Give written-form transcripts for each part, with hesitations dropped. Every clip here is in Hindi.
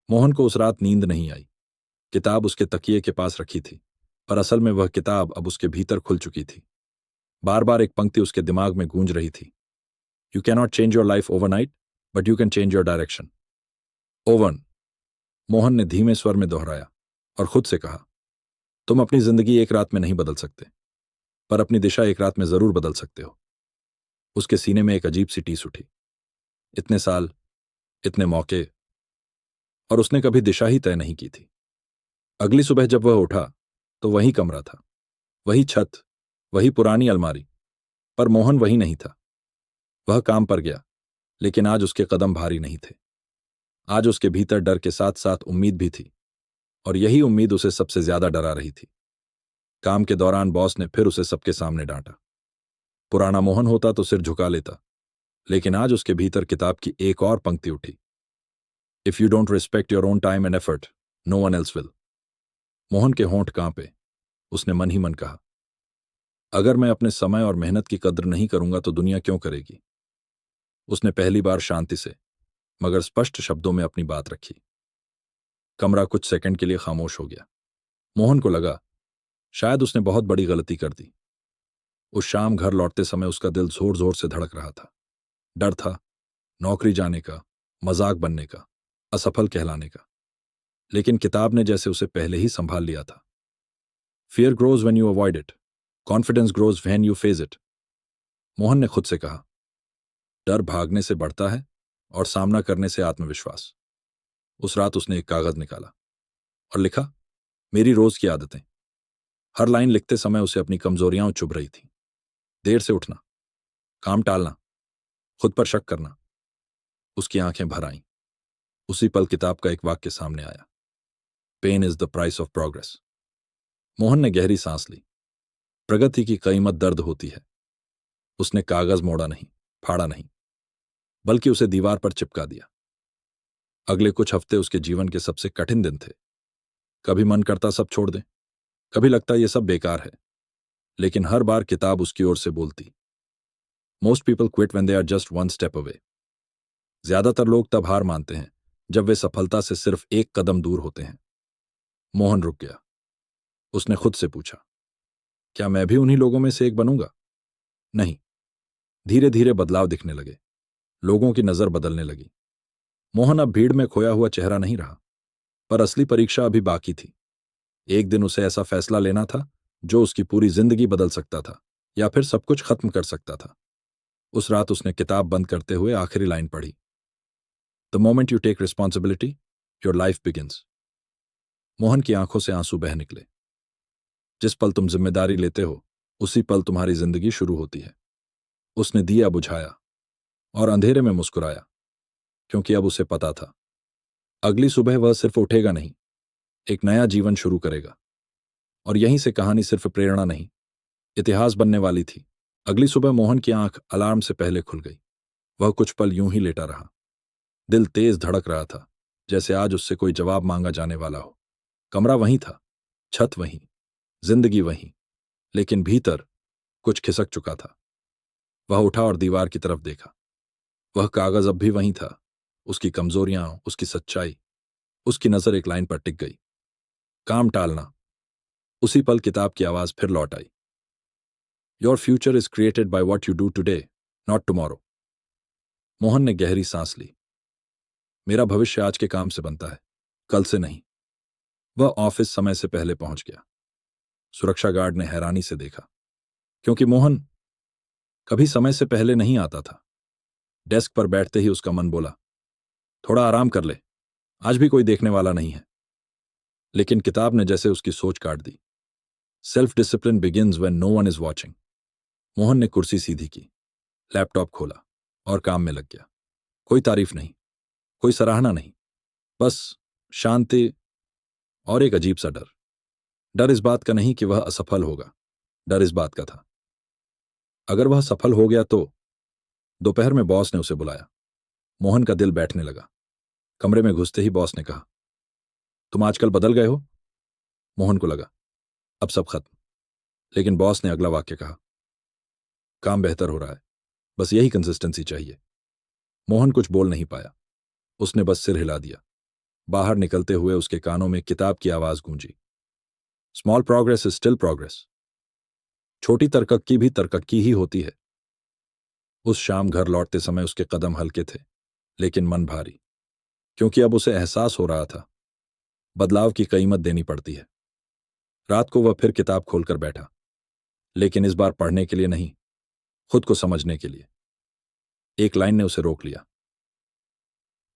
मोहन को उस रात नींद नहीं आई। किताब उसके तकिए के पास रखी थी, पर असल में वह किताब अब उसके भीतर खुल चुकी थी। बार बार एक पंक्ति उसके दिमाग में गूंज रही थी। You cannot change your life overnight, but you can change your direction. Oven, Mohan ने धीमे स्वर में दोहराया और खुद से कहा, तुम अपनी जिंदगी एक रात में नहीं बदल सकते, पर अपनी दिशा एक रात में जरूर बदल सकते हो। उसके सीने में एक अजीब सी टीस उठी। इतने साल, इतने मौके, और उसने कभी दिशा ही तय नहीं की थी। अगली सुबह जब वह उठा तो वही कमरा था, वही छत, वही पुरानी अलमारी, पर मोहन वही नहीं था। वह काम पर गया, लेकिन आज उसके कदम भारी नहीं थे। आज उसके भीतर डर के साथ साथ उम्मीद भी थी, और यही उम्मीद उसे सबसे ज्यादा डरा रही थी। काम के दौरान बॉस ने फिर उसे सबके सामने डांटा। पुराना मोहन होता तो सिर झुका लेता, लेकिन आज उसके भीतर किताब की एक और पंक्ति उठी। If you don't respect your own time and effort, no one else will. Mohan के होंठ कांपे। उसने मन ही मन कहा, अगर मैं अपने समय और मेहनत की कद्र नहीं करूंगा तो दुनिया क्यों करेगी। उसने पहली बार शांति से मगर स्पष्ट शब्दों में अपनी बात रखी। कमरा कुछ सेकंड के लिए खामोश हो गया। मोहन को लगा शायद उसने बहुत बड़ी गलती कर दी। उस शाम घर लौटते समय उसका दिल जोर जोर से धड़क रहा था। डर था, नौकरी जाने का, मजाक बनने का, असफल कहलाने का। लेकिन किताब ने जैसे उसे पहले ही संभाल लिया था। Fear grows when you avoid it, confidence grows when you face it. Mohan ने खुद से कहा, डर भागने से बढ़ता है और सामना करने से आत्मविश्वास। उस रात उसने एक कागज निकाला और लिखा, मेरी रोज की आदतें। हर लाइन लिखते समय उसे अपनी कमजोरियां चुभ रही थी। देर से उठना, काम टालना, खुद पर शक करना। उसकी आंखें भर आईं। उसी पल किताब का एक वाक्य सामने आया, pain is the price of progress. Mohan ने गहरी सांस ली। प्रगति की कीमत दर्द होती है। उसने कागज मोड़ा नहीं, फाड़ा नहीं, बल्कि उसे दीवार पर चिपका दिया। अगले कुछ हफ्ते उसके जीवन के सबसे कठिन दिन थे। कभी मन करता सब छोड़ दें, कभी लगता ये सब बेकार है, लेकिन हर बार किताब उसकी ओर से बोलती, most people quit when they are just one step away. ज्यादातर लोग तब हार मानते हैं जब वे सफलता से सिर्फ एक कदम दूर होते हैं। मोहन रुक गया। उसने खुद से पूछा, क्या मैं भी उन्हीं लोगों में से एक बनूंगा? नहीं। धीरे धीरे बदलाव दिखने लगे। लोगों की नजर बदलने लगी। मोहन अब भीड़ में खोया हुआ चेहरा नहीं रहा, पर असली परीक्षा अभी बाकी थी। एक दिन उसे ऐसा फैसला लेना था जो उसकी पूरी जिंदगी बदल सकता था या फिर सब कुछ खत्म कर सकता था। उस रात उसने किताब बंद करते हुए आखिरी लाइन पढ़ी, the moment you take responsibility, your life begins. Mohan की आंखों से आंसू बह निकले। जिस पल तुम जिम्मेदारी लेते हो, उसी पल तुम्हारी जिंदगी शुरू होती है। उसने दिया बुझाया और अंधेरे में मुस्कुराया, क्योंकि अब उसे पता था अगली सुबह वह सिर्फ उठेगा नहीं, एक नया जीवन शुरू करेगा। और यहीं से कहानी सिर्फ प्रेरणा नहीं, इतिहास बनने वाली थी। अगली सुबह मोहन की आंख अलार्म से पहले खुल गई। वह कुछ पल यूं ही लेटा रहा। दिल तेज धड़क रहा था, जैसे आज उससे कोई जवाब मांगा जाने वाला हो। कमरा वहीं था, छत वहीं, जिंदगी वहीं, लेकिन भीतर कुछ खिसक चुका था। वह उठा और दीवार की तरफ देखा। वह कागज अब भी वहीं था, उसकी कमजोरियां, उसकी सच्चाई। उसकी नजर एक लाइन पर टिक गई, काम टालना। उसी पल किताब की आवाज फिर लौट आई, your future is created by what you do today, not tomorrow. Mohan ने गहरी सांस ली। मेरा भविष्य आज के काम से बनता है, कल से नहीं। वह ऑफिस समय से पहले पहुंच गया। सुरक्षा गार्ड ने हैरानी से देखा, क्योंकि मोहन कभी समय से पहले नहीं आता था। डेस्क पर बैठते ही उसका मन बोला, थोड़ा आराम कर ले, आज भी कोई देखने वाला नहीं है। लेकिन किताब ने जैसे उसकी सोच काट दी। Self discipline begins when no one is watching. Mohan ने कुर्सी सीधी की, लैपटॉप खोला और काम में लग गया। कोई तारीफ नहीं, कोई सराहना नहीं, बस शांति और एक अजीब सा डर। डर इस बात का नहीं कि वह असफल होगा, डर इस बात का था, अगर वह सफल हो गया तो। दोपहर में बॉस ने उसे बुलाया। मोहन का दिल बैठने लगा। कमरे में घुसते ही बॉस ने कहा, तुम आजकल बदल गए हो। मोहन को लगा अब सब खत्म, लेकिन बॉस ने अगला वाक्य कहा, काम बेहतर हो रहा है, बस यही कंसिस्टेंसी चाहिए। मोहन कुछ बोल नहीं पाया। उसने बस सिर हिला दिया। बाहर निकलते हुए उसके कानों में किताब की आवाज गूंजी। Small progress is still progress. छोटी तरक्की भी तरक्की ही होती है। उस शाम घर लौटते समय उसके कदम हल्के थे, लेकिन मन भारी, क्योंकि अब उसे एहसास हो रहा था बदलाव की कीमत देनी पड़ती है। रात को वह फिर किताब खोलकर बैठा, लेकिन इस बार पढ़ने के लिए नहीं, खुद को समझने के लिए। एक लाइन ने उसे रोक लिया।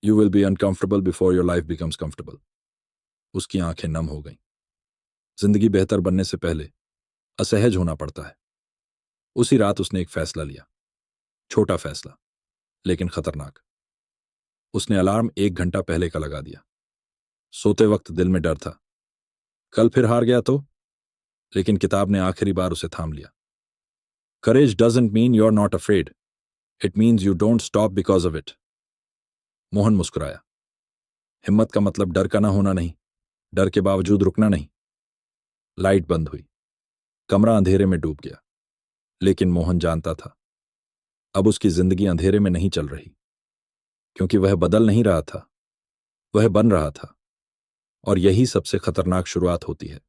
You will be uncomfortable before your life becomes comfortable. उसकी आंखें नम हो गईं। जिंदगी बेहतर बनने से पहले असहज होना पड़ता है। उसी रात उसने एक फैसला लिया, छोटा फैसला, लेकिन खतरनाक। उसने अलार्म 1 घंटा पहले का लगा दिया। सोते वक्त दिल में डर था, कल फिर हार गया तो। लेकिन किताब ने आखिरी बार उसे थाम लिया। Courage doesn't mean you are not afraid, it means you don't stop because of it. Mohan मुस्कुराया। हिम्मत का मतलब डर का ना होना नहीं, डर के बावजूद रुकना नहीं। लाइट बंद हुई। कमरा अंधेरे में डूब गया। लेकिन मोहन जानता था अब उसकी जिंदगी अंधेरे में नहीं चल रही, क्योंकि वह बदल नहीं रहा था, वह बन रहा था। और यही सबसे खतरनाक शुरुआत होती है।